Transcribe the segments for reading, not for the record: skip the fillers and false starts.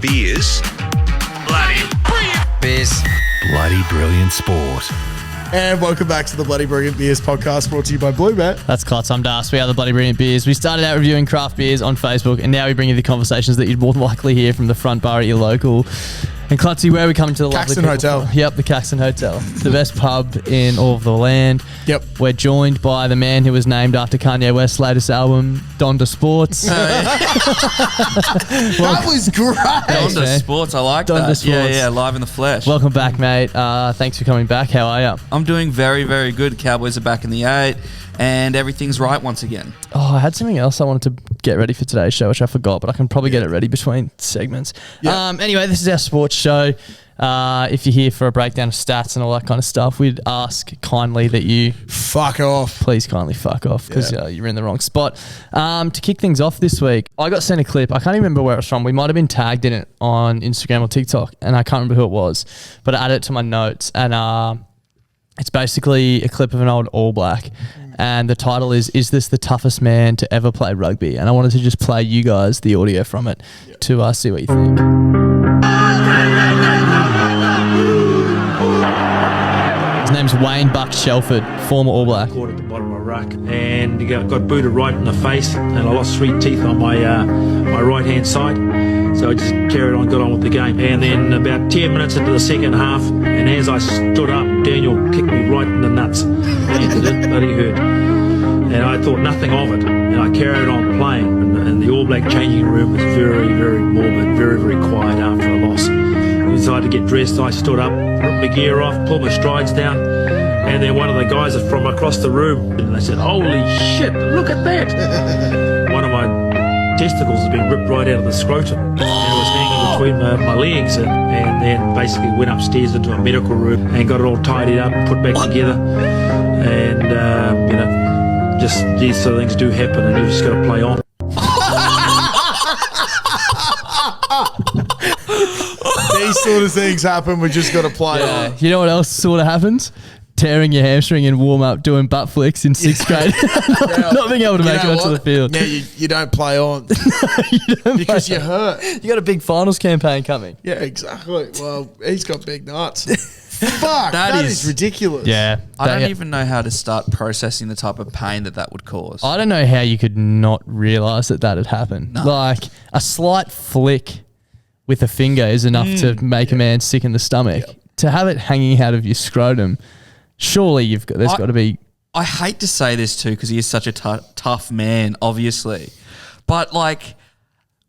Beers. Bloody brilliant. Beers. Bloody brilliant sport. And welcome back to the Bloody Brilliant Beers podcast, brought to you by Bluebet. That's Klutz, I'm Das. We are the Bloody Brilliant Beers. We started out reviewing craft beers on Facebook, and now we bring you the conversations that you'd more than likely hear from the front bar at your local. And Klutzy, where are we coming to the Caxton lovely people Hotel. from? Yep, the Caxton Hotel. The best pub in all of the land. Yep. We're joined by the man who was named after Kanye West's latest album, Donda Sports. That was great. Donda man. Sports, I like Donda that. Sports. Yeah, live in the flesh. Welcome back, mate. Thanks for coming back. How are you? I'm doing very, very good. Cowboys are back in the 8, and everything's right once again. Oh, I had something else I wanted to get ready for today's show, which I forgot, but I can probably get it ready between segments. Yeah. Anyway, this is our sports show. If you're here for a breakdown of stats and all that kind of stuff, we'd ask kindly that you Fuck off. please kindly fuck off because you're in the wrong spot. To kick things off this week, I got sent a clip. I can't even remember where it was from. We might have been tagged in it on Instagram or TikTok, and I can't remember who it was, but I added it to my notes, and it's basically a clip of an old All Black, and the title is this the toughest man to ever play rugby? And I wanted to just play you guys the audio from it to see what you think. His name's Wayne Buck Shelford, former All Black. Caught at the bottom of a ruck and got booted right in the face, and I lost 3 teeth on my my right hand side, so I just carried on, got on with the game. And then about 10 minutes into the second half, and as I stood up, Daniel kicked me right in the nuts, and it did bloody hurt, and I thought nothing of it, and I carried on playing, and the All Black changing room was very, very morbid, very, very quiet after a loss. I decided to get dressed. I stood up, ripped my gear off, pulled my strides down, and then one of the guys from across the room, and they said, "Holy shit, look at that!" One of my testicles had been ripped right out of the scrotum, and it was hanging between my legs, and then basically went upstairs into a medical room and got it all tidied up and put back together, and just these sort of things do happen, and you just got to play on. These sort of things happen. We just got to play on. You know what else sort of happens? Tearing your hamstring in warm up, doing butt flicks in 6th grade, not being able to make it onto the field. Yeah, you don't play on because you're hurt. You got a big finals campaign coming. Yeah, exactly. Well, he's got big nuts. Fuck, that is ridiculous. Yeah, I don't even know how to start processing the type of pain that would cause. I don't know how you could not realise that had happened. No. Like a slight flick with a finger is enough to make a man sick in the stomach. To have it hanging out of your scrotum, surely there's got to be. I hate to say this too because he is such a tough man, obviously. But like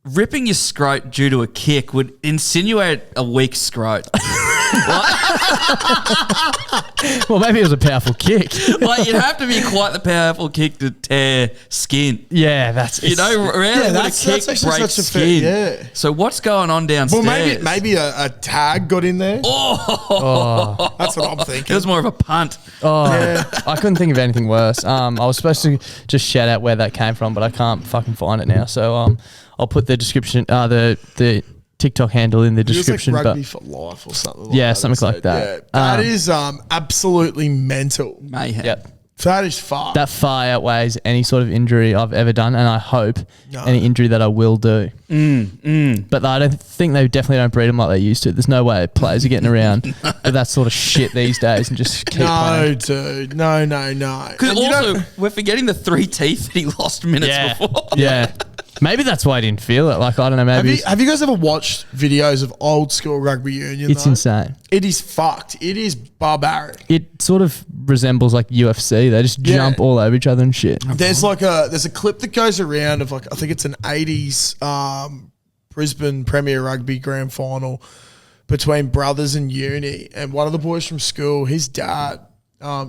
ripping your scrot due to a kick would insinuate a weak scrot. Well, maybe it was a powerful kick. Like you'd have to be quite the powerful kick to tear skin. Yeah, that's Rarely would a kick that's break such a skin. yeah. So what's going on downstairs? Well, maybe a tag got in there. Oh, That's what I'm it thinking. was more of a punt. I couldn't think of anything worse. I was supposed to just shout out where that came from, but I can't fucking find it now. So I'll put the description, the TikTok handle in the description. It was like Rugby but for Life or something like Yeah, that. something like that. Yeah, that is absolutely mental. Mayhem. Yep. That is far. That far outweighs any sort of injury I've ever done, and I hope any injury that I will do. But I don't think they definitely don't breed them like they used to. There's no way players are getting around with that sort of shit these days and just keep playing. Dude. No. Because also, we're forgetting the 3 teeth that he lost minutes before. Yeah. Maybe that's why I didn't feel it. Like, I don't know, maybe. Have you guys ever watched videos of old school rugby union? It's insane. It is fucked. It is barbaric. It sort of resembles like UFC. They just jump all over each other and shit. There's a clip that goes around of I think it's an 80s Brisbane Premier Rugby Grand Final between brothers and uni, and one of the boys from school, his dad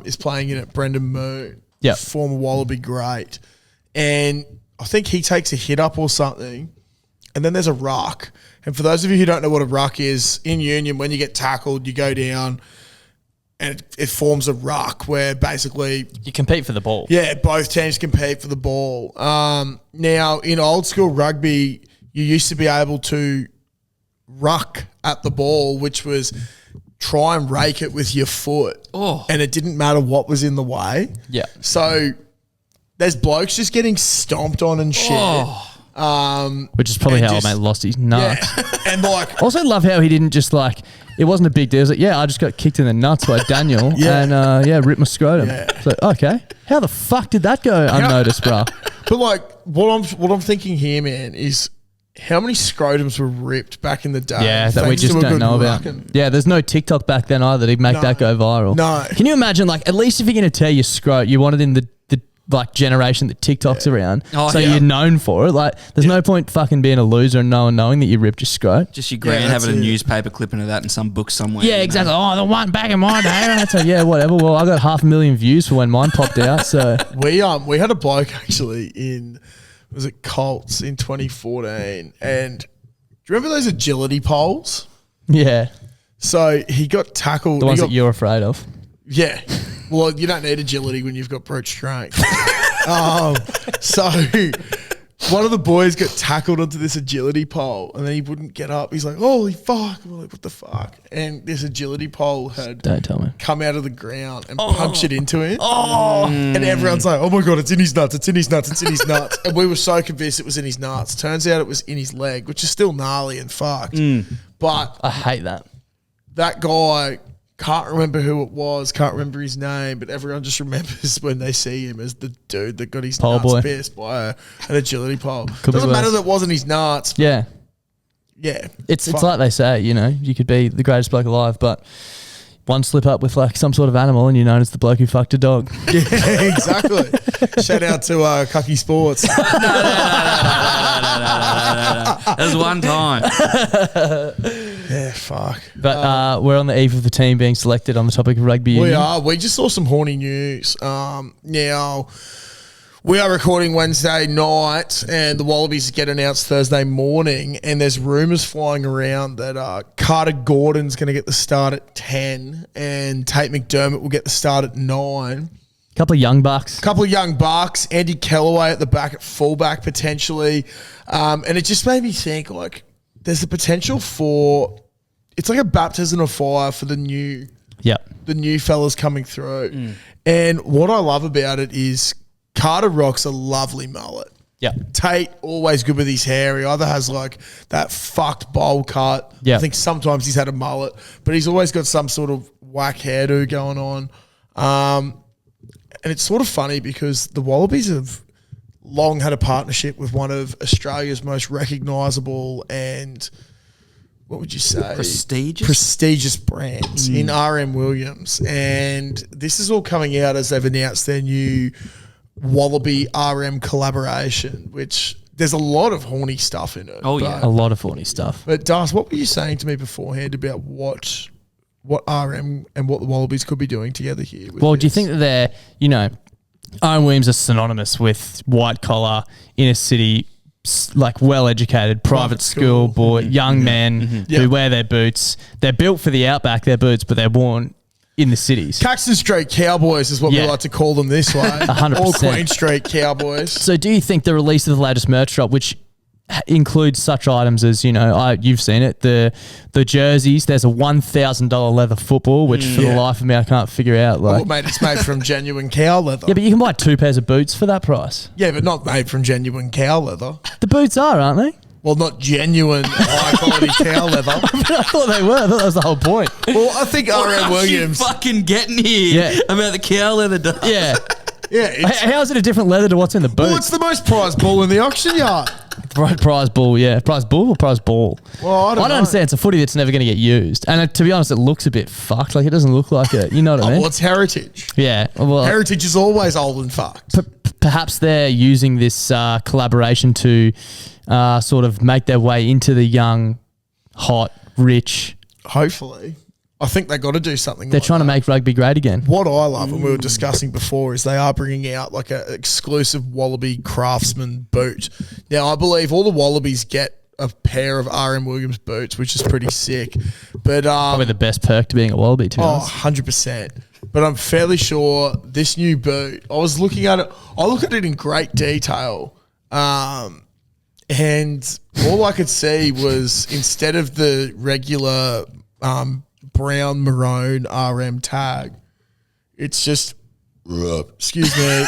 is playing in it, Brendan Moon, former Wallaby great, and I think he takes a hit up or something, and then there's a ruck. And for those of you who don't know what a ruck is, in union, when you get tackled, you go down and it forms a ruck where basically You compete for the ball. yeah, both teams compete for the ball. Now, in old school rugby, you used to be able to ruck at the ball, which was try and rake it with your foot. And it didn't matter what was in the way. Yeah. So there's blokes just getting stomped on and shit. Which is probably and how just- old mate lost his nuts. Yeah. And like, Also love how he didn't just like, it wasn't a big deal. It was like, yeah, I just got kicked in the nuts by Daniel and ripped my scrotum. Yeah. So, okay. How the fuck did that go unnoticed, bro? but like, what I'm thinking here, man, is how many scrotums were ripped back in the day? Yeah, that we thanks just to a don't good know about. rucking. Yeah, there's no TikTok back then either to make that go viral. No. Can you imagine, like, at least if you're going to tear your scrot, you want it in the like generation that TikTok's around. Oh, so yeah. you're known for it. Like, there's no point fucking being a loser and no one knowing that you ripped your scrot. Just your grand that's having a it. newspaper clipping of that in some book somewhere. Yeah, you know? exactly. Oh, the one back in my day. That's like, yeah, whatever. Well, I got 500,000 views for when mine popped out. So We had a bloke actually in, was it Colts in 2014, and do you remember those agility poles? yeah, So he got tackled. the ones he got, that you're afraid of. Yeah. Well, you don't need agility when you've got brute strength. So one of the boys got tackled onto this agility pole and then he wouldn't get up. He's like, holy fuck. And we're like, what the fuck? And this agility pole had Don't tell me. come out of the ground and punctured into him. And everyone's like, oh my God, it's in his nuts. It's in his nuts. It's in his nuts. And we were so convinced it was in his nuts. Turns out it was in his leg, which is still gnarly and fucked. But I hate that. that guy, can't remember who it was, can't remember his name, but everyone just remembers when they see him as the dude that got his Pole nuts boy. pierced by an agility pole. Could be Doesn't matter worse. that it wasn't his nuts. Yeah. Yeah. It's fuck. like they say, you know, you could be the greatest bloke alive, but one slip up with like some sort of animal and you're known as the bloke who fucked a dog. Yeah, exactly. Shout out to Cucky Sports. There's one time. Yeah, fuck. But we're on the eve of the team being selected on the topic of rugby We union. are. We just saw some horny news. Now, we are recording Wednesday night, and the Wallabies get announced Thursday morning. And there's rumours flying around that Carter Gordon's going to get the start at 10, and Tate McDermott will get the start at 9. Couple of young bucks. Couple of young bucks, Andy Kellaway at the back at fullback potentially, and it just made me think like there's the potential for it's like a baptism of fire for the new fellas coming through. And what I love about it is Carter rocks a lovely mullet. Yeah. Tate always good with his hair. He either has like that fucked bowl cut. Yeah. I think sometimes he's had a mullet, but he's always got some sort of whack hairdo going on. And it's sort of funny because the Wallabies have long had a partnership with one of Australia's most recognisable and, what would you say? Prestigious brands in RM Williams. And this is all coming out as they've announced their new Wallaby RM collaboration, which there's a lot of horny stuff in it. Oh, yeah. A lot of funny stuff. But Das, what were you saying to me beforehand about what RM and what the Wallabies could be doing together here? Well, do you think that they're, you know, Owen Williams is synonymous with white collar, inner city, like well-educated, private school boy, young men who wear their boots. They're built for the outback, their boots, but they're worn in the cities. Caxton Street Cowboys is what we like to call them this way. 100%. All Queen Street Cowboys. So do you think the release of the latest merch drop, which includes such items as, you know, you've seen it, the jerseys, there's a $1,000 leather football, which for the life of me I can't figure out. Like, Well, mate, it's made from genuine cow leather. yeah, but you can buy 2 pairs of boots for that price. Yeah, but not made from genuine cow leather. The boots are, aren't they? Well, not genuine high quality cow leather. I thought they were. I thought that was the whole point. Well, I think What RM else Williams. you fucking getting here Yeah. about the cow leather dust? Yeah. Yeah, it's, How is it a different leather to what's in the well, it's boots? the most prized ball in the auction yard. Prize ball, yeah. Prize bull or prize ball? Well, I don't know. understand. It's a footy that's never going to get used. And to be honest, it looks a bit fucked. Like, it doesn't look like it. You know what I mean? Well, it's heritage. Yeah. Well, Heritage is always old and fucked. perhaps they're using this collaboration to sort of make their way into the young, hot, rich. Hopefully. I think they got to do something. They're like trying that. to make rugby great again. What I love, and we were discussing before, is they are bringing out like an exclusive Wallaby Craftsman boot. Now, I believe all the Wallabies get a pair of RM Williams boots, which is pretty sick. But Probably the best perk to being a Wallaby, to be honest. 100%. But I'm fairly sure this new boot, I was looking at it, I looked at it in great detail. And all I could see was instead of the regular brown maroon RM tag, it's just excuse me,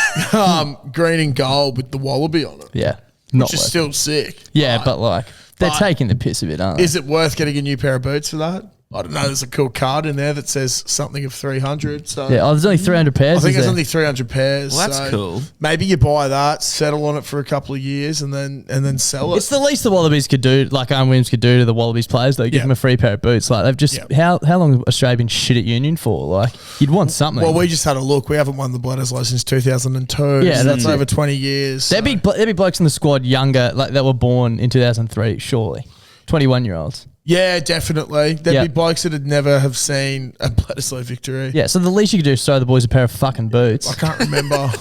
green and gold with the Wallaby on it. Yeah. which is still sick. Yeah, but like they're but taking the piss a bit, aren't they? Is it worth getting a new pair of boots for that? I don't know. There's a cool card in there that says something of 300. So Yeah, there's only 300 pairs. I think is there's there? only 300 pairs. Well, that's so cool. Maybe you buy that, settle on it for a couple of years, and then sell it. It's the least the Wallabies could do, like Aaron Williams could do to the Wallabies players, though. Give Yeah. them a free pair of boots. Like they've just how long have Australia been shit at union for? Like you'd want something. Well, we just had a look. We haven't won the Bledisloe since 2002. Yeah, so that's that's it. over 20 years. There'd be blokes in the squad younger, like that were born in 2003, surely. 21-year-olds. Yeah, definitely. There'd Yeah. be blokes that would never have seen a Bledisloe victory. Yeah, so the least you could do is throw the boys a pair of fucking boots. I can't remember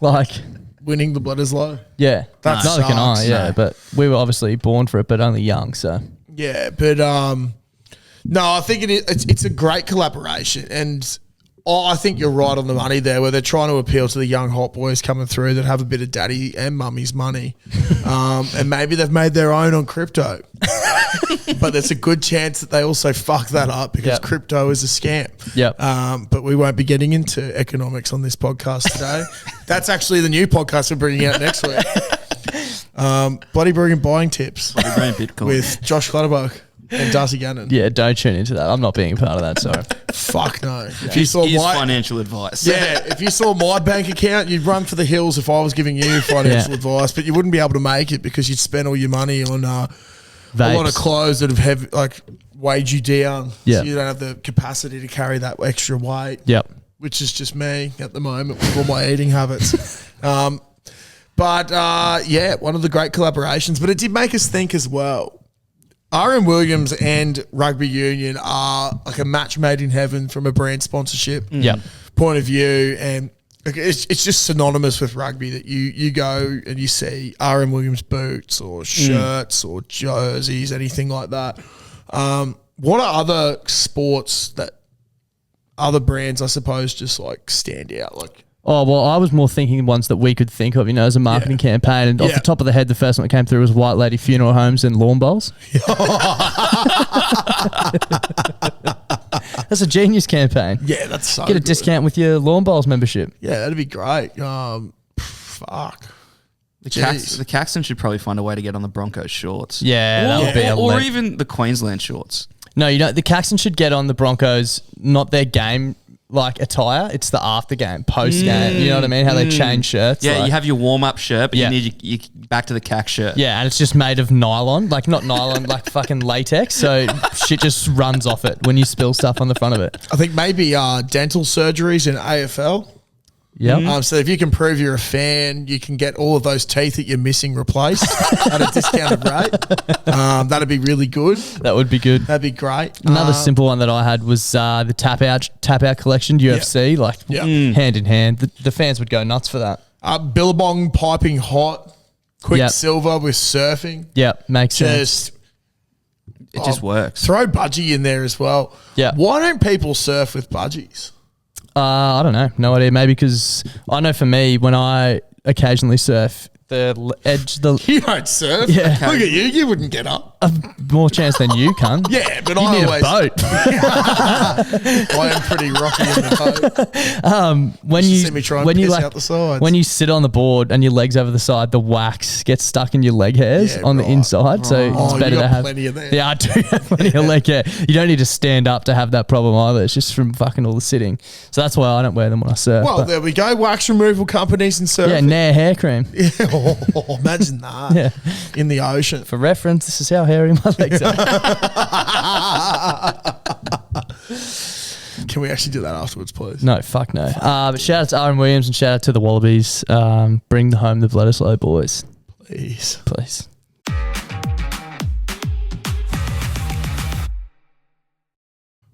Like, winning the Bledisloe. yeah. That Neither can I, sucks. yeah. But we were obviously born for it, but only young, so. Yeah, but no, I think it's a great collaboration, and I think you're right on the money there, where they're trying to appeal to the young hot boys coming through that have a bit of daddy and mummy's money, and maybe they've made their own on crypto, but there's a good chance that they also fuck that up because Yep. crypto is a scam. Yep. But we won't be getting into economics on this podcast today. That's actually the new podcast we're bringing out next week. Bloody brilliant buying tips Bitcoin. with Josh Clutterbuck and Darcy Gannon. Yeah, don't tune into that. I'm not being a part of that, sorry. Fuck no. If you saw Is my financial advice. yeah, if you saw my bank account, you'd run for the hills if I was giving you financial Yeah. advice, but you wouldn't be able to make it because you'd spend all your money on a lot of Vapes. clothes that have like weighed you down. Yeah. So you don't have the capacity to carry that extra weight. Yep. Which is just me at the moment with all my eating habits. But yeah, one of the great collaborations. But it did make us think as well. RM Williams and Rugby Union are like a match made in heaven from a brand sponsorship Yep. point of view. And like, it's just synonymous with rugby that you go and you see RM Williams boots or shirts or jerseys, anything like that. What are other sports that other brands, I suppose, just like stand out? Like, Oh, well, I was more thinking ones that we could think of, as a marketing campaign. And off Yeah. the top of the head, the first one that came through was White Lady Funeral Homes and Lawn Bowls. That's a genius campaign. yeah, that's so Get a good. discount with your Lawn Bowls membership. Yeah, that'd be great. Fuck. The Jeez. Caxton should probably find a way to get on the Broncos shorts. Yeah, that would be a or leg. even the Queensland shorts. No, the Caxton should get on the Broncos, not their game like attire. It's the after game, post game. You know what I mean? How they change shirts. Yeah, like- you have your warm up shirt, but Yeah. you need your back to the Cax shirt. Yeah, and it's just made of nylon, like not nylon, like fucking latex. So shit just runs off it when you spill stuff on the front of it. I think maybe dental surgeries in AFL. Yeah. So if you can prove you're a fan, you can get all of those teeth that you're missing replaced at a discounted rate. That'd be really good. That would be good. That'd be great. Another simple one that I had was the tap out collection, UFC, like hand in hand. The fans would go nuts for that. Billabong piping hot, Quicksilver Yep. with surfing. Yeah, makes sense. Just It just works. throw budgie in there as well. Yeah. Why don't people surf with budgies? I don't know. No idea. Maybe because I know for me, when I occasionally surf, You don't surf. Yeah. Look at you. You wouldn't get up. more chance than you can. Yeah, but You I need always. a boat. I am pretty rocky in the boat. when You you see me try and when you piss like out the sides. when you sit on the board and your legs over the side, the wax gets stuck in your leg hairs Yeah, on the right. inside. So Oh, it's you better got to have plenty of that. Yeah, I do have plenty of leg hair. You don't need to stand up to have that problem either. It's just from fucking all the sitting. So that's why I don't wear them when I surf. Well, But there we go. Wax removal companies and surf. yeah, Nair hair cream. Oh, imagine that. Yeah. In the ocean. For reference, this is how hairy my legs are. Can we actually do that afterwards, please? No, fuck no. But shout out to Aaron Williams and shout out to the Wallabies. Bring home the Bledisloe boys, Please. please.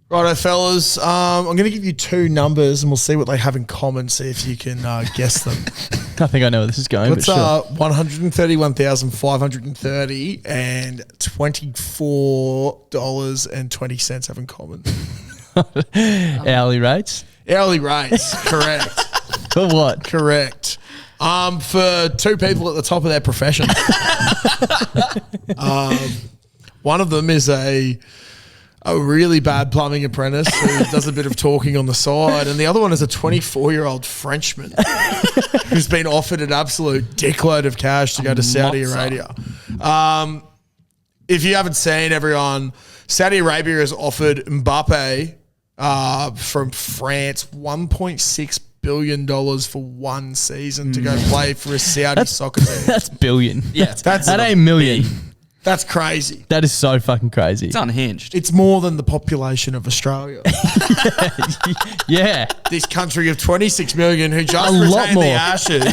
Righto, fellas. I'm going to give you two numbers and we'll see what they have in common. See if you can guess them. I think I know where this is going, What's but sure. 131,530 and $24.20 have in common? Hourly rates? Hourly rates. Correct. For what? Correct. For two people at the top of their profession. One of them is a a really bad plumbing apprentice who does a bit of talking on the side, and the other one is a 24-year-old Frenchman who's been offered an absolute dickload of cash to go to Saudi Arabia. If you haven't seen, everyone, Saudi Arabia has offered Mbappe from France $1.6 billion for one season to go play for a Saudi soccer team. That's billion. Yeah, That ain't million. That's crazy. That is so fucking crazy. it's unhinged. It's more than the population of Australia. Yeah. This country of 26 million who just A lot retained more. the Ashes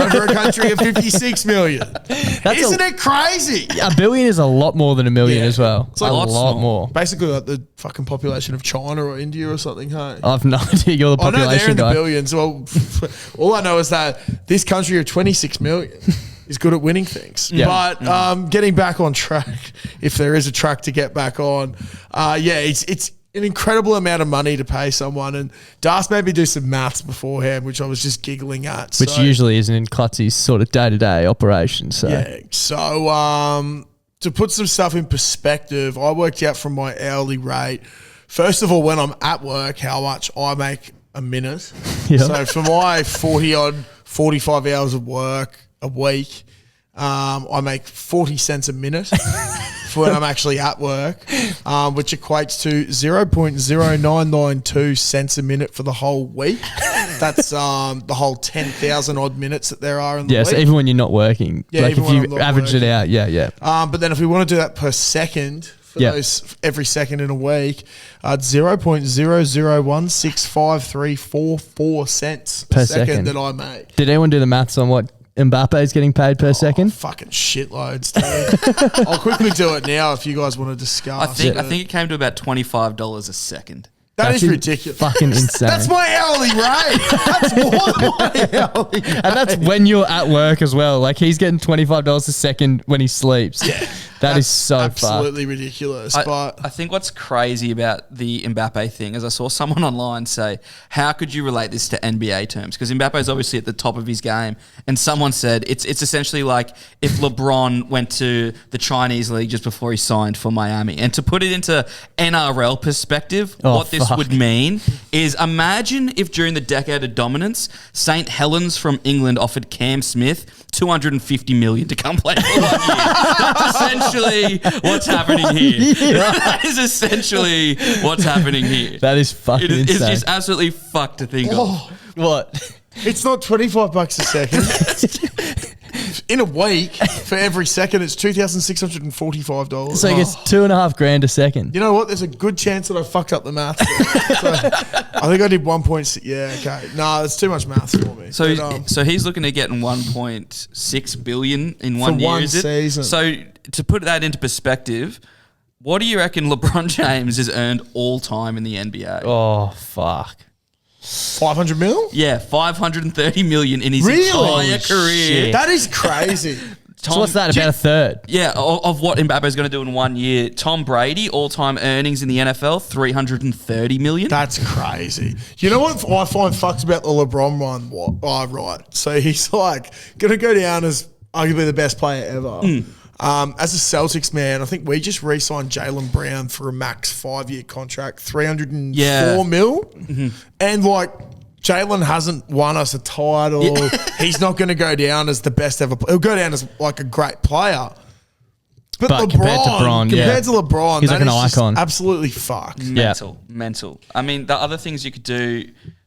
over a country of 56 million. Isn't it crazy? A billion is a lot more than a million as well. It's like a lots lot more. more. Basically like the fucking population of China or India or something, hey? I've no idea. You're the I know they're population in the guy. billions. Well, all I know is that this country of 26 million is good at winning things. Yeah. But getting back on track, if there is a track to get back on, it's an incredible amount of money to pay someone. And Das made me do some maths beforehand, which I was just giggling at. Which usually isn't in Clutzy's sort of day-to-day operation. So Yeah. So to put some stuff in perspective, I worked out from my hourly rate. First of all, when I'm at work, how much I make a minute. Yeah. So for my 45 hours of work a week, I make 40 cents a minute for when I'm actually at work, which equates to 0.0992 cents a minute for the whole week. That's the whole 10,000 odd minutes that there are in the week. so even when you're not working, Yeah, like even if when you I'm not average it working. out, yeah. But then if we want to do that per second, for those every second in a week, it's 0.0016534 cents Per a second second. that I make. Did anyone do the maths on what Mbappe is getting paid per second? Fucking shitloads, dude. I'll quickly do it now if you guys want to discuss. I think it came to about $25 a second. that is That's ridiculous. Fucking insane. That's my hourly rate. That's more than my hourly rate. And that's when you're at work as well. Like he's getting $25 a second when he sleeps. Yeah. That is so fucked. absolutely ridiculous. But I think what's crazy about the Mbappe thing is I saw someone online say, how could you relate this to NBA terms? Because Mbappe is obviously at the top of his game. And someone said it's essentially like if LeBron went to the Chinese league just before he signed for Miami. And to put it into NRL perspective, what this would mean is imagine if during the decade of dominance, St. Helens from England offered Cam Smith $250 million to come play for 1 year. That's essentially what's happening here. That is essentially what's happening here. That is fucking It's insane. just absolutely fucked to think of. What? it's not $25 a second. In a week, for every second, it's $2,645. So he gets $2,500 a second. You know what? There's a good chance that I fucked up the maths. So, I think I did 1.6. Yeah, okay. No, it's too much maths for me. So, But, so he's looking at getting 1.6 billion in 1 year. one is it? season. So to put that into perspective, what do you reckon LeBron James has earned all time in the NBA? Oh, fuck. 500 mil? Yeah, 530 million in his Really? entire career. Shit. That is crazy. So what's that, about a third? Yeah, of what Mbappe is going to do in 1 year. Tom Brady, all-time earnings in the NFL, 330 million. That's crazy. You know what I find fucked about the LeBron one? Oh, right. So he's like going to go down as arguably the best player ever. As a Celtics man, I think we just re-signed Jaylen Brown for a max 5-year contract, 304 mil. And like Jaylen hasn't won us a title. He's not going to go down as the best ever. He'll go down as like a great player. But LeBron, compared to Bron, compared to LeBron, he's that like an is just icon. absolutely fucked. Mental. I mean, the other things you could do,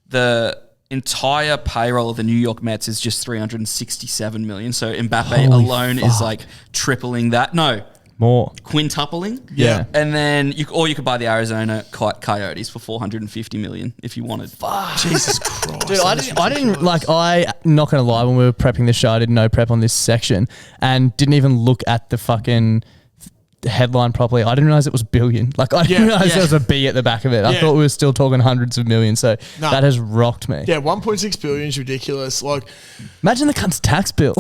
the entire payroll of the New York Mets is just 367 million. So Mbappe alone is like tripling that. No, More. quintupling. Yeah. And then you could buy the Arizona Coyotes for 450 million if you wanted. Jesus Christ. Dude, I didn't like. Not gonna lie. When we were prepping the show, I did no prep on this section and didn't even look at the fucking headline properly. I didn't realize it was billion. Like I didn't realize there was a B at the back of it. I thought we were still talking hundreds of millions. So that has rocked me. Yeah, 1.6 billion is ridiculous. Like, Imagine the cunt's tax bill.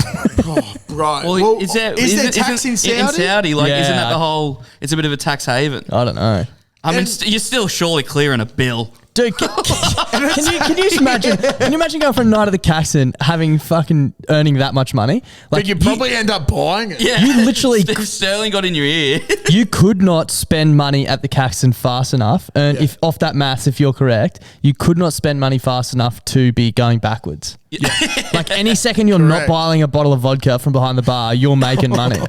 right. Well, is there tax in Saudi? In Saudi, like, Yeah. isn't that the whole? It's a bit of a tax haven. I don't know. I mean, you're still surely clearing a bill. Dude, can you just imagine? Can you imagine going for a night at the Caxton, having fucking earning that much money? But you probably end up buying it. Yeah. You literally, If Sterling got in your ear. you could not spend money at the Caxton fast enough. And if off that maths, if you're correct, you could not spend money fast enough to be going backwards. Like any second you're not Correct. buying a bottle of vodka from behind the bar, you're making money.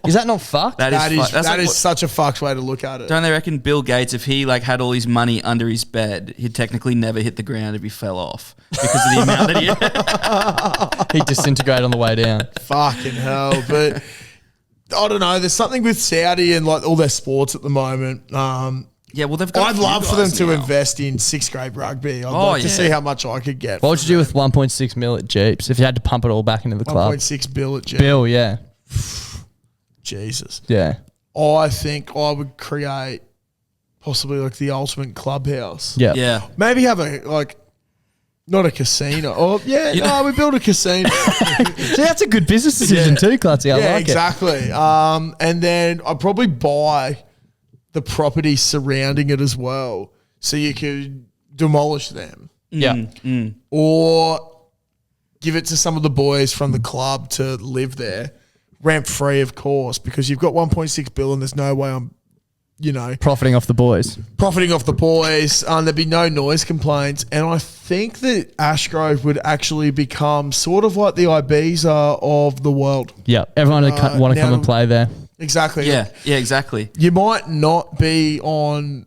Is that not fucked? That is like such a fucked way to look at it. Don't they reckon Bill Gates, if he like had all his money under his bed, he'd technically never hit the ground if he fell off because of the amount that he He disintegrated on the way down. Fucking hell. But I don't know. There's something with Saudi and like all their sports at the moment. Yeah, well, they've got. I'd love for them to invest in 6th grade rugby. I'd like to see how much I could get. What would you do with 1.6 mil at Jeeps if you had to pump it all back into the club? 1.6 bill at G. Bill, yeah. Jesus. Yeah. I think I would create possibly like the ultimate clubhouse. Yeah. Yeah. Maybe have not a casino. Oh, we build a casino. See, that's a good business decision too, Clutzy. I like exactly. And then I'd probably buy the property surrounding it as well, so you could demolish them. it. Yeah. Or give it to some of the boys from the club to live there, rent free, of course, because you've got 1.6 bill and there's no way I'm, Profiting off the boys. profiting off the boys. There'd be no noise complaints. And I think that Ashgrove would actually become sort of like the Ibiza of the world. Yeah. Everyone would want to come now- and play there. Exactly. Yeah, exactly. You might not be on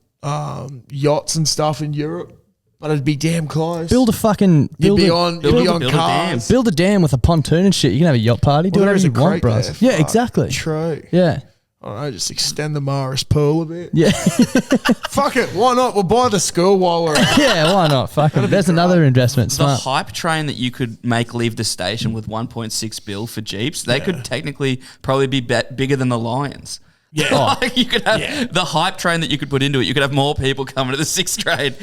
yachts and stuff in Europe, but it'd be damn close. Build a fucking. You'd be a- on build a cars. Build a dam with a pontoon and shit. You can have a yacht party. Do Well, there whatever is you a want, creek bros. there. Yeah, Fuck, exactly. True. Yeah. I don't know, just extend the Maris pool a bit. Yeah. Fuck it, why not? We'll buy the school while we're at it. Yeah, why not? Fucking. There's another investment. The Smart. hype train that you could make leave the station with 1.6 bill for Jeeps, they could technically probably be bigger than the Lions. Yeah. Like you could have the hype train that you could put into it. You could have more people coming to the 6th grade.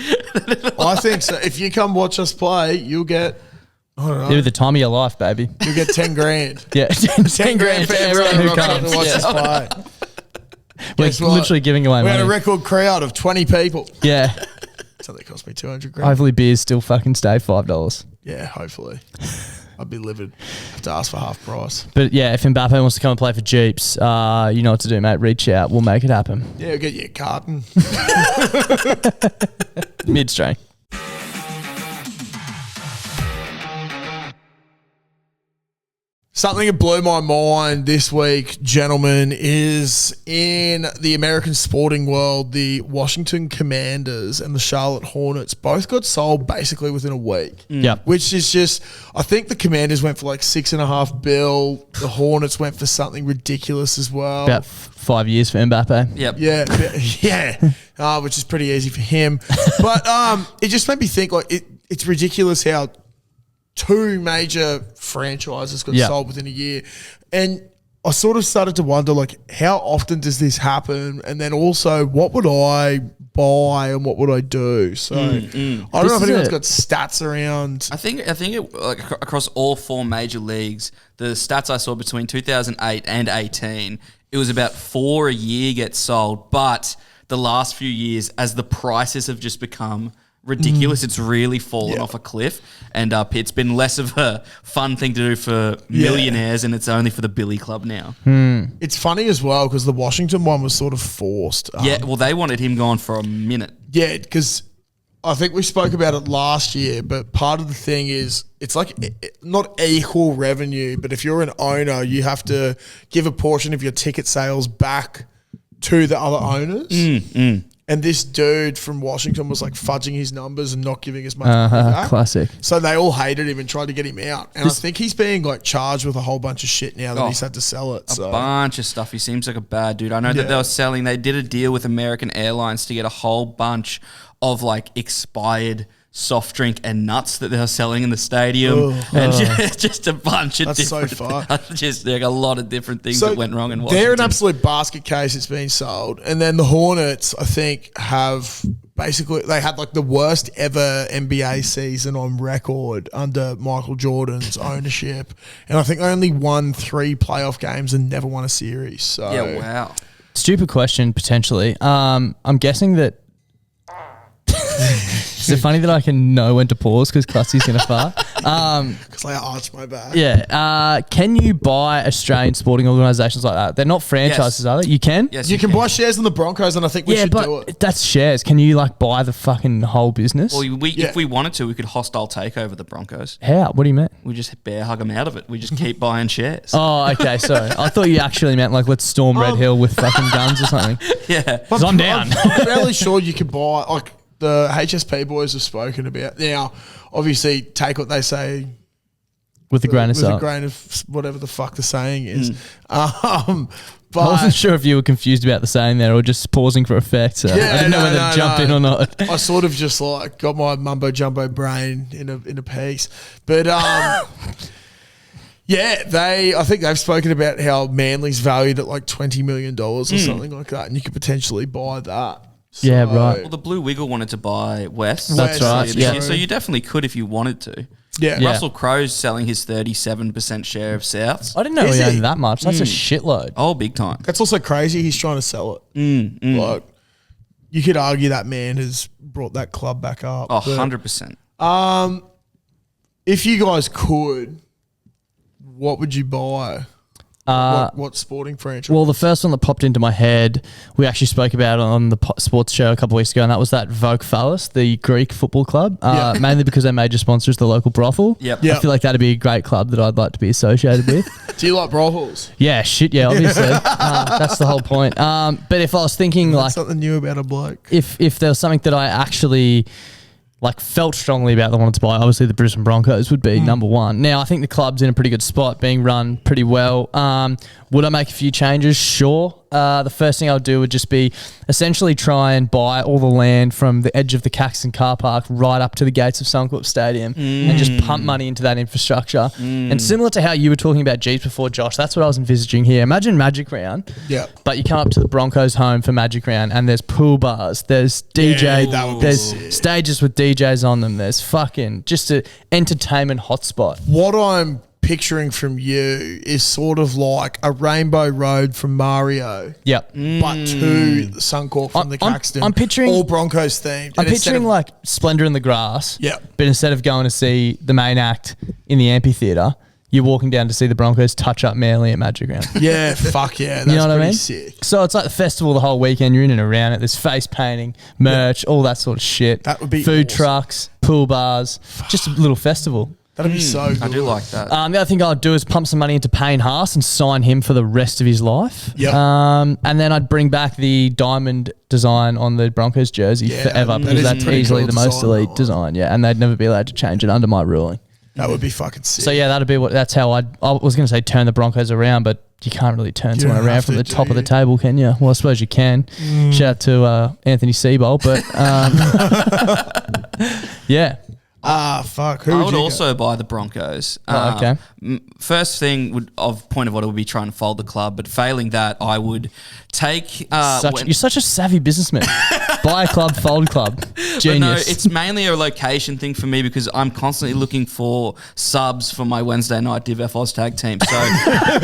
I think so. If you come watch us play, you'll get, I don't know, It'll be the time of your life, baby. you'll get 10 grand. Yeah. 10 grand for everyone who comes to watch Yeah. us play. We're Guess what? literally giving away We had a money. record crowd of 20 people. Yeah. So that cost me 200 grand. Hopefully beers still fucking stay $5. Yeah, hopefully. I'd be livid. Have to ask for half price. But yeah, if Mbappe wants to come and play for Jeeps, you know what to do, mate. Reach out. We'll make it happen. Yeah, we'll get you a carton. Mid-string. Something that blew my mind this week, gentlemen, is in the American sporting world, the Washington Commanders and the Charlotte Hornets both got sold basically within a week. Yeah. Which is just, I think the Commanders went for like $6.5 billion. The Hornets went for something ridiculous as well. About 5 years for Mbappe. Yep. Yeah, which is pretty easy for him. But it just made me think, like, it's ridiculous how two major franchises got sold within a year. And I sort of started to wonder, like, how often does this happen? And then also, what would I buy and what would I do? So I don't know if anyone's got stats around. I think it, like, across all 4 major leagues, the stats I saw between 2008 and 18, it was about 4 a year get sold. But the last few years, as the prices have just become ridiculous, it's really fallen off a cliff, and it's been less of a fun thing to do for millionaires, and it's only for the Billy Club now. It's funny as well because the Washington one was sort of forced. Yeah, well, they wanted him gone for a minute. Yeah, because I think we spoke about it last year, but part of the thing is it's like not equal revenue, but if you're an owner, you have to give a portion of your ticket sales back to the other owners. And this dude from Washington was like fudging his numbers and not giving as much money back. Classic. So they all hated him and tried to get him out. And I think he's being like charged with a whole bunch of shit now that he's had to sell it. A bunch of stuff. He seems like a bad dude. I know that they did a deal with American Airlines to get a whole bunch of like expired soft drink and nuts that they were selling in the stadium, and just a bunch of different. So far. Just like a lot of different things that went wrong in Washington. They're an absolute basket case. It's been sold, and then the Hornets, I think, have basically they had like the worst ever NBA season on record under Michael Jordan's ownership, and I think they only won 3 playoff games and never won a series. So Yeah, wow. Stupid question, potentially. I'm guessing that Is it funny that I can know when to pause because Clutzy's going to fart? Because I arched my back. Yeah. Can you buy Australian sporting organisations like that? They're not franchises, are they? You can? Yes, You can buy shares in the Broncos, and I think we should do it. that's shares. Can you like buy the fucking whole business? Well, if we wanted to, we could hostile take over the Broncos. How? What do you mean? We just bear hug them out of it. We just keep buying shares. Oh, okay. Sorry. I thought you actually meant like let's storm Red Hill with fucking guns or something. Yeah. Because I'm down. I'm fairly sure you could buy, like, the HSP boys have spoken about. Now, obviously, take what they say With a grain of with a salt. grain of whatever the fuck the saying is. I But wasn't sure if you were confused about the saying there or just pausing for effect. So I didn't know whether to jump in or not. I sort of just like got my mumbo jumbo brain in a piece. But yeah, I think they've spoken about how Manly's valued at like $20 million or something like that, and you could potentially buy that. Yeah, right. Well, the Blue Wiggle wanted to buy West. That's right, this yeah. year, so you definitely could if you wanted to. Yeah. Yeah. Russell Crowe's selling his 37% share of Souths. I didn't know Is he he? owned that much. That's a shitload. Oh, big time. That's also crazy. He's trying to sell it. Like, you could argue that man has brought that club back up. Oh, but, 100%. if you guys could, what would you buy? What sporting franchise? Well, the first one that popped into my head, we actually spoke about on the sports show a couple of weeks ago, and that was that Vokefalis, the Greek football club, mainly because their major sponsor is the local brothel. Yep. Yep. I feel like that'd be a great club that I'd like to be associated with. Do you like brothels? Yeah, shit, yeah, obviously. That's the whole point. But if I was thinking, like, Something new about a bloke. if there was something that I actually like felt strongly about that I wanted to buy, obviously the Brisbane Broncos would be number one. Now, I think the club's in a pretty good spot, being run pretty well. Would I make a few changes? Sure. The first thing I would do would just be essentially try and buy all the land from the edge of the Caxton car park right up to the gates of Suncorp Stadium and just pump money into that infrastructure. And similar to how you were talking about Jeeps before, Josh, that's what I was envisaging here. Imagine Magic Round, Yeah. but you come up to the Broncos home for Magic Round and there's pool bars, there's DJ, that would be there's sick. stages with DJs on them, there's fucking just an entertainment hotspot. What I'm picturing from you is sort of like a Rainbow Road from Mario, Yep. but to Suncorp from the I'm- Caxton. I'm picturing- all Broncos themed. I'm And instead picturing of- like Splendor in the Grass. Yep. But instead of going to see the main act in the amphitheatre, you're walking down to see the Broncos touch up Manly at Magic Round. yeah, fuck yeah, that's You know what I pretty mean? sick. So it's like the festival the whole weekend. You're in and around it. There's face painting, merch, all that sort of shit. That would be food awesome. trucks, pool bars, just a little festival. That'd be so good. I do like that. The other thing I'd do is pump some money into Payne Haas and sign him for the rest of his life. Yep. And then I'd bring back the diamond design on the Broncos jersey Yeah, forever that because is a that's pretty easily cool the most design, elite though. design. Yeah, and they'd never be allowed to change it under my ruling. That would be fucking sick. So yeah, that'd be that's how I was going to say turn the Broncos around, but you can't really turn someone don't around have from to, the top do of the you? table, can you? Well, I suppose you can. Shout out to Anthony Seabold, but yeah. Fuck. Who I would would you also buy the Broncos. Oh, okay. First thing of point of order would be trying to fold the club, but failing that, I would take. You're such a savvy businessman. Buy a club, fold a club. Genius. But no, it's mainly a location thing for me because I'm constantly looking for subs for my Wednesday night Div F Oz tag team. So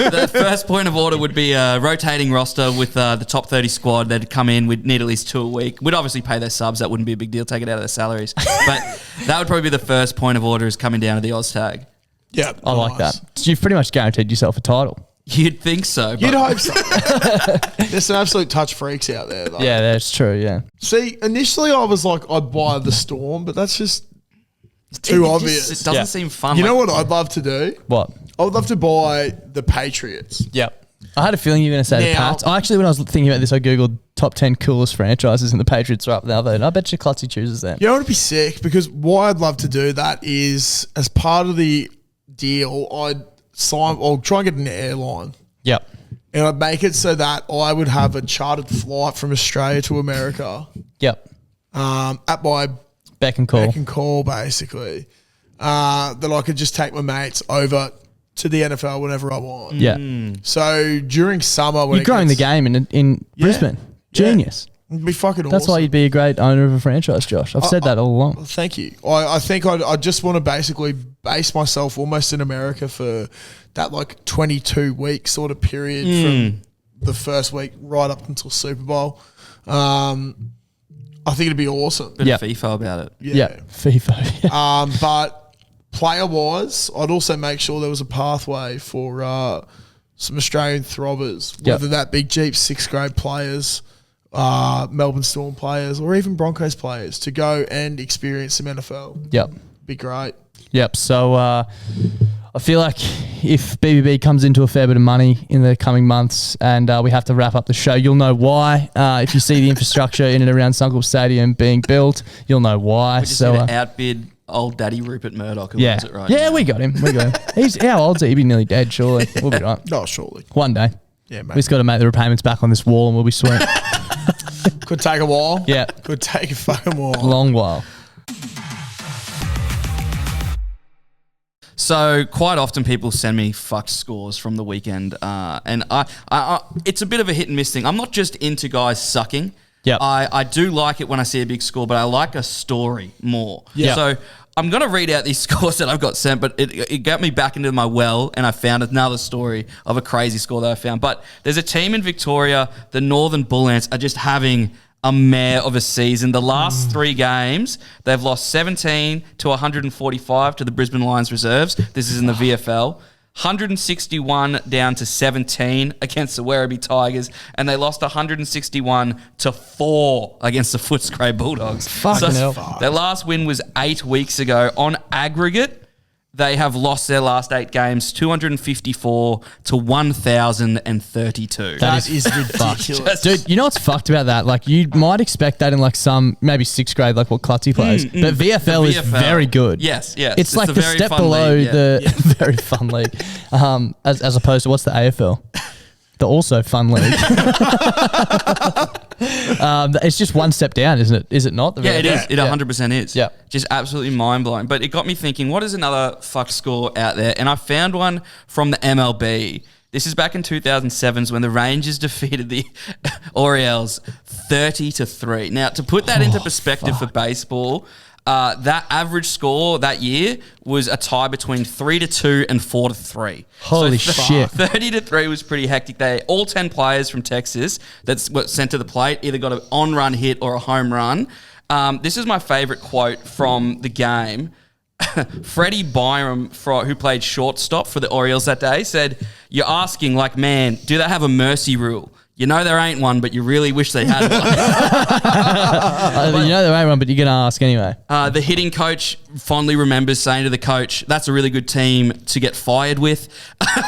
the first point of order would be a rotating roster with the top 30 squad. They'd come in. We'd need at least 2 a week. We'd obviously pay their subs. That wouldn't be a big deal. Take it out of their salaries. But that would probably be the first point of order is coming down to the Oz tag. Yeah, I like that. So you've pretty much guaranteed yourself a title. You'd think so. But You'd hope so. There's some absolute touch freaks out there, though. Yeah, that's true. Yeah. See, initially I was like, I'd buy the Storm, but that's just too obvious. It doesn't Yeah. seem fun. You know like- what I'd love to do? What? I would love to buy the Patriots. Yep. I had a feeling you were going to say the Now- Pats. I actually, when I was thinking about this, I googled top 10 coolest franchises, and the Patriots are up there. And I bet you Clutzy chooses them. You know what would be sick? Because why I'd love to do that is, as part of the deal, I'll try and get an airline. Yep. And I'd make it so that I would have a chartered flight from Australia to America Yep. at my Beck and call. beck and call, basically. That I could just take my mates over to the NFL whenever I want. Yeah. So during summer, when You're growing the game in Brisbane. Genius. it'd be fucking awesome. That's why you'd be a great owner of a franchise, Josh. I've said that all along. Thank you. I think I just want to basically base myself almost in America for that like 22-week sort of period from the first week right up until Super Bowl. I think it'd be awesome. Bit Yep. of FIFA about it. Yeah, FIFA. But player-wise, I'd also make sure there was a pathway for some Australian throbbers, Yep. whether that be Jeep 6th grade players, Melbourne Storm players, or even Broncos players to go and experience some NFL. Yep. Be great. Yep. So I feel like if BBB comes into a fair bit of money in the coming months and we have to wrap up the show, you'll know why. If you see the infrastructure in and around Suncorp Stadium being built, you'll know why. We just need to outbid old daddy Rupert Murdoch, who owns it right yeah, now. we got him. He's how old's he? He'd be nearly dead, surely. We'll be right. No, surely. One day. Yeah, mate. We just got to make the repayments back on this wall and we'll be sweet. Could take a while. Yeah. Could take a fucking while. Long while. So quite often people send me fucked scores from the weekend, and I it's a bit of a hit and miss thing. I'm not just into guys sucking. Yep. I do like it when I see a big score, but I like a story more. Yeah. So I'm going to read out these scores that I've got sent, but it got me back into my well, and I found another story of a crazy score that I found. But there's a team in Victoria, the Northern Bull Ants, are just having a mare of a season. The last 3 games, they've lost 17 to 145 to the Brisbane Lions reserves. This is in the VFL. 161 down to 17 against the Werribee Tigers, and they lost 161 to 4 against the Footscray Bulldogs. Fucking hell. Their last win was 8 weeks ago. On aggregate, they have lost their last 8 games 254 to 1,032. That is ridiculous. Dude, you know what's fucked about that? Like, you might expect that in like some, maybe 6th grade, like what Clutzy plays. But VFL is very good. Yes. It's like a the very step fun below league, yeah. the very fun league. As opposed to, what's the AFL? The also fun league. It's just one step down, isn't it? Is it not? Yeah, it is. It 100% is. Yeah. Just absolutely mind-blowing. But it got me thinking, what is another fuck score out there? And I found one from the MLB. This is back in 2007 when the Rangers defeated the Orioles 30-3. Now, to put that into perspective for baseball, that average score that year was a tie between 3-2 and 4-3. Holy shit. 30-3 was pretty hectic. All 10 players from Texas that's what sent to the plate either got an on-run hit or a home run. This is my favourite quote from the game. Freddie Byram, who played shortstop for the Orioles that day, said, "You're asking, like, man, do they have a mercy rule? You know there ain't one, but you really wish they had one." You know there ain't one, but you're going to ask anyway. The hitting coach fondly remembers saying to the coach, "That's a really good team to get fired with,"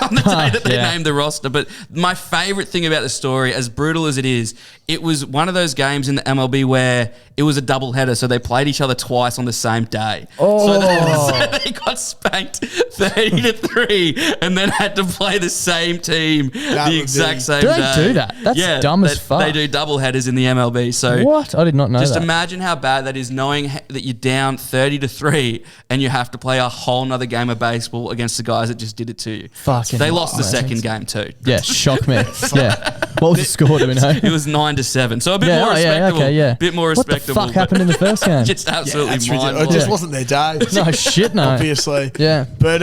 on the day that they named the roster. But my favourite thing about the story, as brutal as it is, it was one of those games in the MLB where it was a doubleheader, so they played each other twice on the same day. So they got spanked 30-3 and then had to play the same team the exact same day. Do they do that? That's dumb as fuck. They do doubleheaders in the MLB. So what? I did not know that. Just imagine how bad that is, knowing that you're down 30-3 and you have to play a whole nother game of baseball against the guys that just did it to you. Fucking they lost the hell. second game too. Yeah, shock me. Yeah. What was the score, do we know? It was 9-7. So a bit more respectable. Bit more respectable. What the fuck happened in the first game? Just absolutely mind-blowing. It just wasn't their day. No shit, no. Obviously. Yeah. But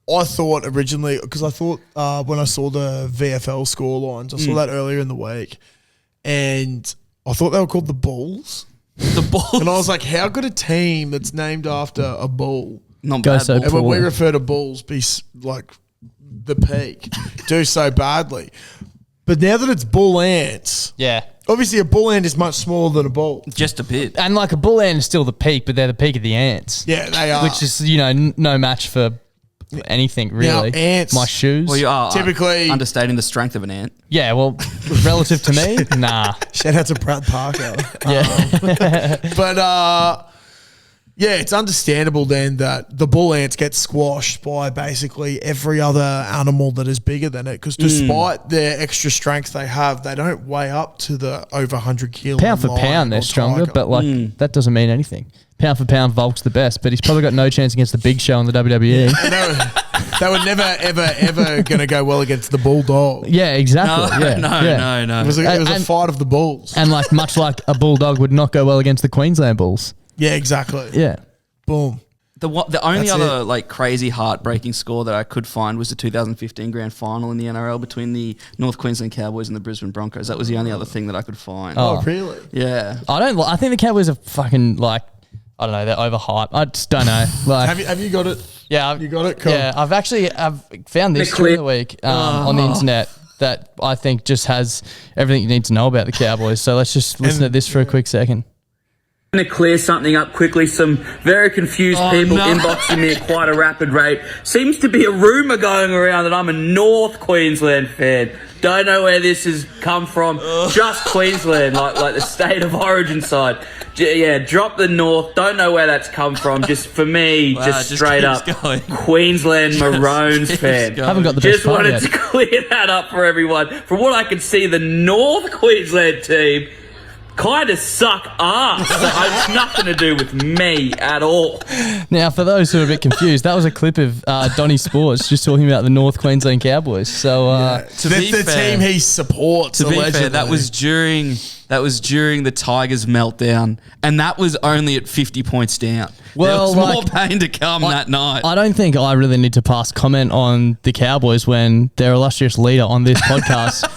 I thought originally, because I thought when I saw the VFL score lines, I saw that earlier in the week, and I thought they were called the Bulls. The Bulls. And I was like, how could a team that's named after a bull, Not Go bad. so Bulls. and when we Poor. refer to bulls, be like the peak, do so badly? But now that it's bull ants, Yeah. obviously a bull ant is much smaller than a bull. Just a bit. And like a bull ant is still the peak, but they're the peak of the ants. Yeah, they are. Which is, no match for anything really. Now, ants- My shoes. Well, you are Typically- understating the strength of an ant. Yeah, well, relative to me, nah. Shout out to Brad Parker. Yeah. But yeah, it's understandable then that the bull ants get squashed by basically every other animal that is bigger than it, because despite their extra strength they have, they don't weigh up to the over 100 kilo Pound for lion pound, they're or stronger, tiger. but like that doesn't mean anything. Pound for pound, Volk's the best, but he's probably got no chance against the Big Show in the WWE. They were never, ever going to go well against the bulldog. Yeah, exactly. No. It was a And- fight of the bulls. And like much like a bulldog would not go well against the Queensland Bulls. Yeah, exactly. Yeah. Boom. The only That's other it. like crazy heartbreaking score that I could find was the 2015 grand final in the NRL between the North Queensland Cowboys and the Brisbane Broncos. That was the only other thing that I could find. Oh, really? Yeah. I think the Cowboys are fucking like, I don't know, they're overhyped. I just don't know. Like, Have you got it? yeah, You got it? Cool. Yeah, I've found this during the week on the internet that I think just has everything you need to know about the Cowboys. So let's just listen to this for a quick second. To clear something up quickly, some very confused people inboxing me at quite a rapid rate. Seems to be a rumour going around that I'm a North Queensland fan. Don't know where this has come from. Just Queensland, like the state of origin side. Yeah, drop the North. Don't know where that's come from. Just for me, just straight up going. Queensland Maroons fan. Haven't got the best Just part wanted yet. to clear that up for everyone. From what I can see, the North Queensland team kind of suck ass. So it's nothing to do with me at all. Now, for those who are a bit confused, that was a clip of Donny Sports just talking about the North Queensland Cowboys. So, The team he supports. To be fair, allegedly. that was during the Tigers meltdown, and that was only at 50 points down. Well, there was like, more pain to come that night. I don't think I really need to pass comment on the Cowboys when their illustrious leader on this podcast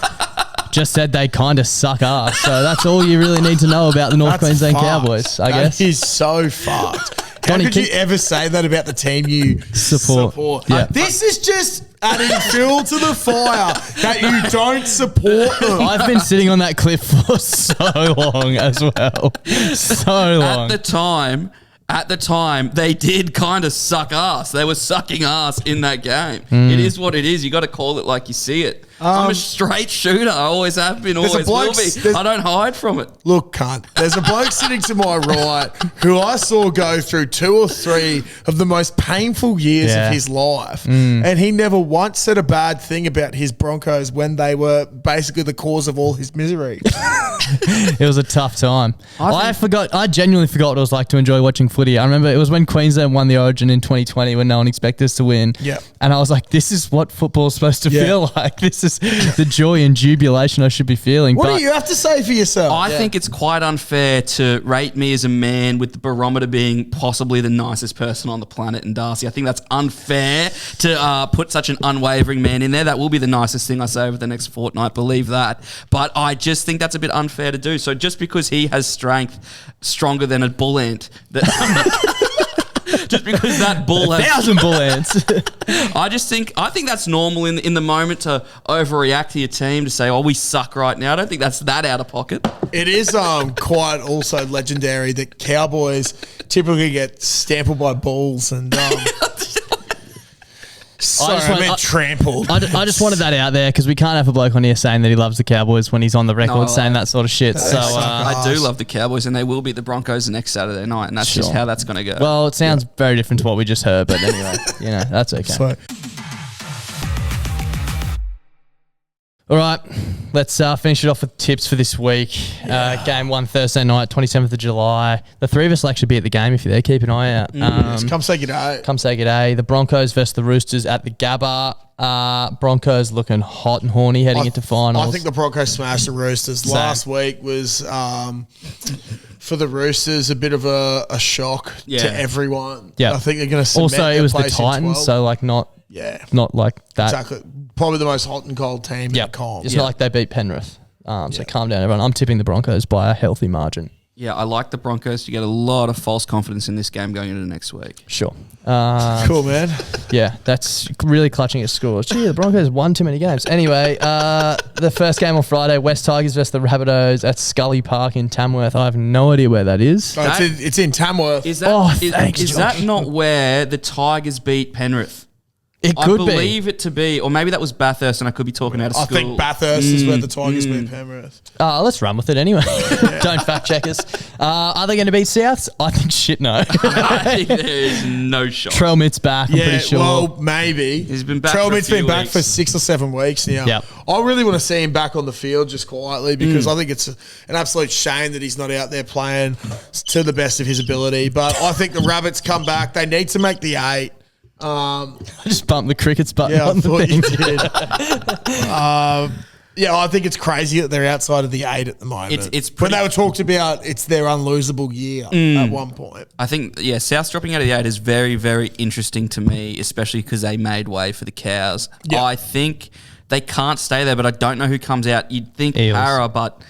just said they kind of suck ass. So that's all you really need to know about the North That's Queensland fucked. Cowboys, I guess. That is so fucked. How Donny, could you ever say that about the team you Support. Yeah. This is just adding fuel to the fire that you don't support them. I've been sitting on that cliff for so long as well. So long. At the time, they did kind of suck ass. They were sucking ass in that game. Hmm. It is what it is. You got to call it like you see it. I'm a straight shooter. I always have been, There's a always will bloke- be. there's- I don't hide from it. Look, cunt, there's a bloke sitting to my right who I saw go through 2 or 3 of the most painful years Yeah. of his life. And he never once said a bad thing about his Broncos when they were basically the cause of all his misery. It was a tough time. I genuinely forgot what it was like to enjoy watching footy. I remember it was when Queensland won the Origin in 2020 when no one expected us to win. Yep. And I was like, this is what football's supposed to Yeah. feel like. This is the joy and jubilation I should be feeling. What but do you have to say for yourself? I think it's quite unfair to rate me as a man with the barometer being possibly the nicest person on the planet in Darcy. I think that's unfair to put such an unwavering man in there. That will be the nicest thing I say over the next fortnight, believe that. But I just think that's a bit unfair to do. So just because he has strength stronger than a bull ant, just because that bull has 1,000 bull ants. I think that's normal in the moment to overreact to your team to say, oh, we suck right now. I don't think that's that out of pocket. It is quite also legendary that Cowboys typically get stampled by bulls and trampled. I just wanted that out there because we can't have a bloke on here saying that he loves the Cowboys when he's on the record saying that sort of shit. So, I do love the Cowboys, and they will beat the Broncos next Saturday night, and that's just how that's going to go. well, it sounds very different to what we just heard, but anyway, that's okay. So, All right, let's finish it off with tips for this week. Game 1 Thursday night, 27th of July. The three of us will actually be at the game if you're there. Keep an eye out. come say good day. Come say good day. The Broncos versus the Roosters at the Gabba. Broncos looking hot and horny heading into finals. I think the Broncos smashed the Roosters. Same. Last week was, for the Roosters, a bit of a shock to everyone. Yeah. I think they're going to cement also, their it was the place in Titans, 12. so like not like that. Exactly. Probably the most hot and cold team in the comp. It's not like they beat Penrith. So calm down, everyone. I'm tipping the Broncos by a healthy margin. Yeah, I like the Broncos to get a lot of false confidence in this game going into next week. Sure. Cool, man. Yeah, that's really clutching at scores. Gee, the Broncos won too many games. Anyway, the first game on Friday, West Tigers versus the Rabbitohs at Scully Park in Tamworth. I have no idea where that is. It's in Tamworth. Is that thanks, is that not where the Tigers beat Penrith? It I could believe it to be, or maybe that was Bathurst, and I could be talking out of I school. think Bathurst is where the Tigers beat Penrith. Let's run with it anyway. Don't fact check us. Are they going to beat Souths? I think shit no. I think there is no shot. Trell Mitt's back, I'm pretty sure. Well, maybe. He's been back Trell for a Mitt's few been back weeks. for 6 or 7 weeks now. Yep. I really want to see him back on the field just quietly because I think it's an absolute shame that he's not out there playing to the best of his ability. But I think the Rabbits come back. They need to make the 8. I just bumped the crickets button Yeah, I on the thought you thing. did. Yeah, I think it's crazy that they're outside of the 8 at the moment. It's when pretty- they were talked about, it's their unlosable year at one point. I think, South dropping out of the 8 is very, very interesting to me, especially because they made way for the Cows. Yeah. I think they can't stay there, but I don't know who comes out. You'd think Eels. Para, but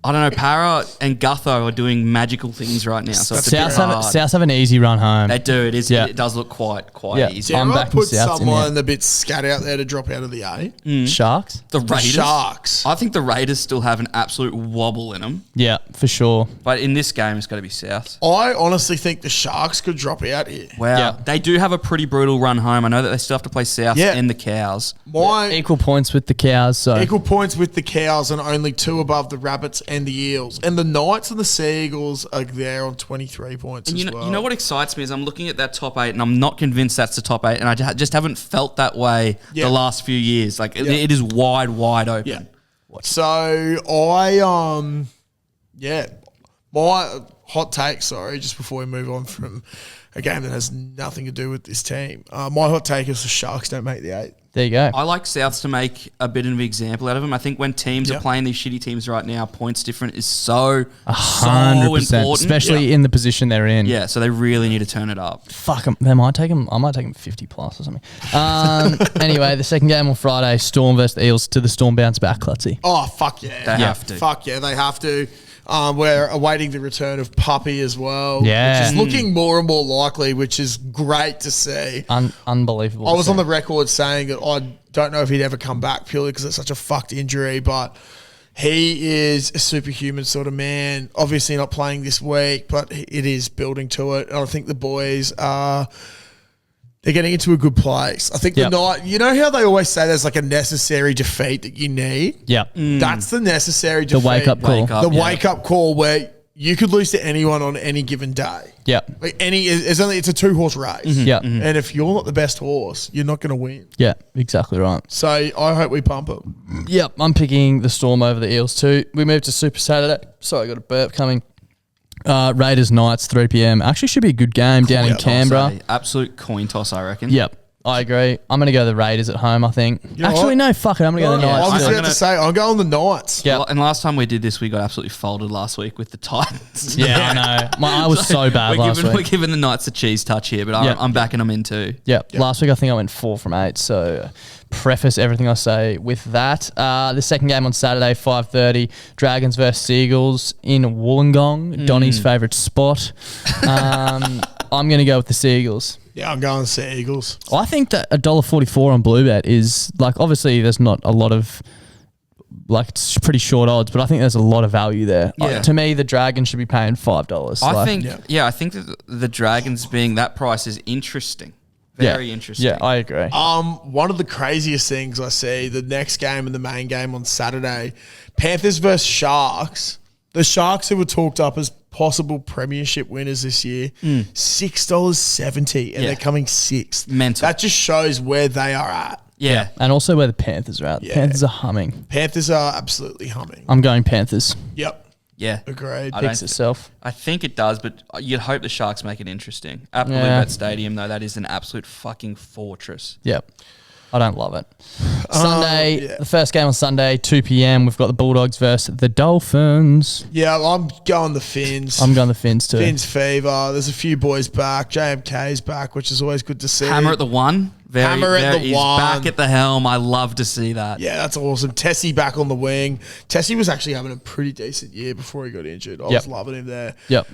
I don't know. Para and Gutho are doing magical things right now. So it's a bit hard. South have an easy run home. They do. It is. Yeah. It does look quite Yeah. easy. I'm Dare I backing put Souths in someone a bit scat out there to drop out of the 8? Sharks? The The Raiders. Sharks. I think the Raiders still have an absolute wobble in them, Yeah, for sure. but in this game, it's got to be South. I honestly think the Sharks could drop out here. Wow, Yeah. they do have a pretty brutal run home. I know that they still have to play South Yeah. and the Cows. My Equal points with the Cows. So equal points with the Cows and only 2 above the Rabbits and the Eels. And the Knights and the Seagulls are there on 23 points And as you know, well. you know what excites me is I'm looking at that top 8 and I'm not convinced that's the top 8, and I just haven't felt that way Yeah. the last few years. Like Yeah. it is wide open. Yeah. So I my hot take, sorry, just before we move on from a game that has nothing to do with this team. My hot take is the Sharks don't make the 8. there you go. I like Souths to make a bit of an example out of them. I think when teams Yeah. are playing these shitty teams right now, points different is so 100%, important. especially in the position they're in. Yeah, so they really need to turn it up. Fuck 'em. They might take them. I might take them 50 plus or something. Anyway, the second game on Friday, Storm versus the Eels. To the Storm bounce back, Clutzy. Oh, fuck yeah. They have to. Fuck yeah, they have to. We're awaiting the return of Puppy as well. Yeah. Which is looking more and more likely, which is great to see. Unbelievable. I was on the record saying that I don't know if he'd ever come back purely because it's such a fucked injury, but he is a superhuman sort of man. Obviously not playing this week, but it is building to it. And I think the boys are... They're getting into a good place. I think Yep. the night, you know how they always say there's like a necessary defeat that you need? Yeah. That's the necessary defeat. wake-up call. Wake up, The yeah. wake-up call where you could lose to anyone on any given day. Yeah. Like it's a 2-horse race. Yeah. And if you're not the best horse, you're not going to win. Yeah. Exactly right. So I hope we pump it. Yep. I'm picking the Storm over the Eels too. We moved to Super Saturday. Sorry, I got a burp coming. Raiders Knights 3 p.m. Actually should be a good game down in Canberra. Say, absolute coin toss, I reckon. Yep. I agree. I'm going to go the Raiders at home, I think. know Actually, what? no, fuck it. I'm going to go the I Knights. was too. about to say, I'm going the Knights. Yeah. And last time we did this, we got absolutely folded last week with the Titans. Yeah, I know. I was so bad last We're week. giving the Knights a cheese touch here, but I'm backing them in too. Yeah, last week I think I went 4 from 8. So preface everything I say with that. The second game on Saturday, 5:30, Dragons versus Seagulls in Wollongong, Donny's favourite spot. I'm going to go with the Seagulls. Yeah, I'm going the Eagles. I think that $1.44 on Bluebet is like, obviously there's not a lot of, like, it's pretty short odds, but I think there's a lot of value there. Yeah. To me, the Dragons should be paying $5. I Like, think I think that the Dragons being that price is interesting. Very interesting. Yeah, I agree. One of the craziest things I see, the next game and the main game on Saturday, Panthers versus Sharks. The Sharks, who were talked up as possible premiership winners this year, $6.70, and Yeah. they're coming 6th. Mental. That just shows where they are at. Yeah. And also where the Panthers are at. The Yeah. Panthers are humming. Panthers are absolutely humming. I'm going Panthers. Yep. Yeah. Agreed. I Picks don't- itself. I think it does, but you'd hope the Sharks make it interesting. At Yeah. Bluebet Stadium, though, that is an absolute fucking fortress. Yep. I don't love it. Sunday, yeah. the first game on Sunday, 2 p.m. We've got the Bulldogs versus the Dolphins. Yeah, I'm going the Finns. I'm going the Finns too. Finns fever. There's a few boys back. JMK's back, which is always good to see. Hammer at the one. The he's one. back at the helm. I love to see that. Yeah, that's awesome. Tessie back on the wing. Tessie was actually having a pretty decent year before he got injured. I Yep. was loving him there. Yep.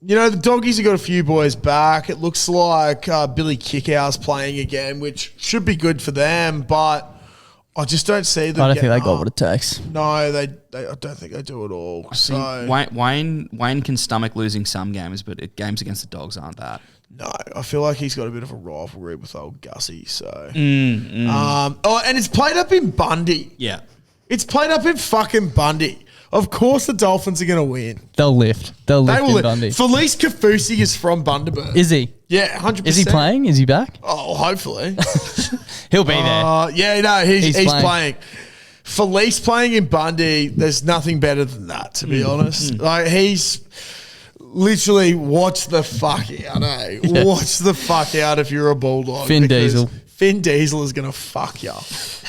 You know, the Doggies have got a few boys back. It looks like Billy Kickhouse playing again, which should be good for them, but I just don't see them. I don't think getting they got up. what it takes. No, I don't think they do at all. So Wayne can stomach losing some games, but games against the Dogs aren't that. no, I feel like he's got a bit of a rivalry with old Gussie. So, and it's played up in Bundy. Yeah. It's played up in fucking Bundy. Of course, the Dolphins are going to win. They'll lift. They'll They lift will. in Bundy. Felice Kafusi is from Bundaberg. Is he? Yeah, 100%. Is he playing? Is he back? Oh, hopefully. He'll be there. Yeah, no, he's He's playing. Felice playing in Bundy, there's nothing better than that, to be honest. Like, he's literally watch the fuck out, eh? Yeah. Watch the fuck out if you're a Bulldog. Finn because Diesel. Finn Diesel is going to fuck you.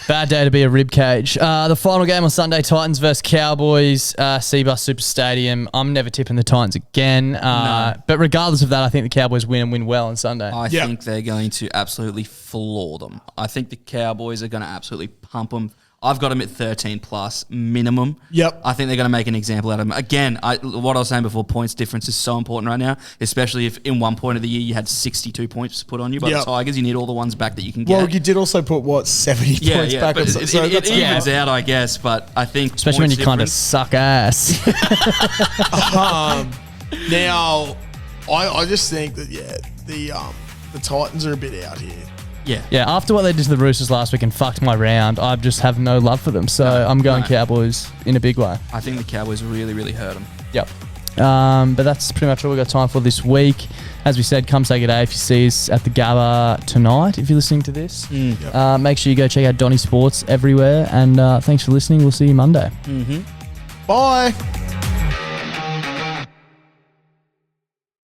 Bad day to be a rib cage. The final game on Sunday, Titans versus Cowboys, Seabus Super Stadium. I'm never tipping the Titans again. But regardless of that, I think the Cowboys win and win well on Sunday. I think they're going to absolutely floor them. I think the Cowboys are going to absolutely pump them. I've got them at 13 plus minimum. Yep. I think they're going to make an example out of them. Again, what I was saying before, points difference is so important right now, especially if in one point of the year you had 62 points put on you by the Tigers. You need all the ones back that you can get. Well, you did also put, 70 points back? But on, it evens out, I guess, but I think... Especially when you kind of suck ass. Now, I just think that, the Titans are a bit out here. Yeah, after what they did to the Roosters last week and fucked my round, I just have no love for them. So I'm going Cowboys in a big way. I think the Cowboys really, really hurt them. Yep. But that's pretty much all we've got time for this week. As we said, come say good day if you see us at the Gabba tonight, if you're listening to this. Make sure you go check out Donny Sports everywhere. And thanks for listening. We'll see you Monday. Bye.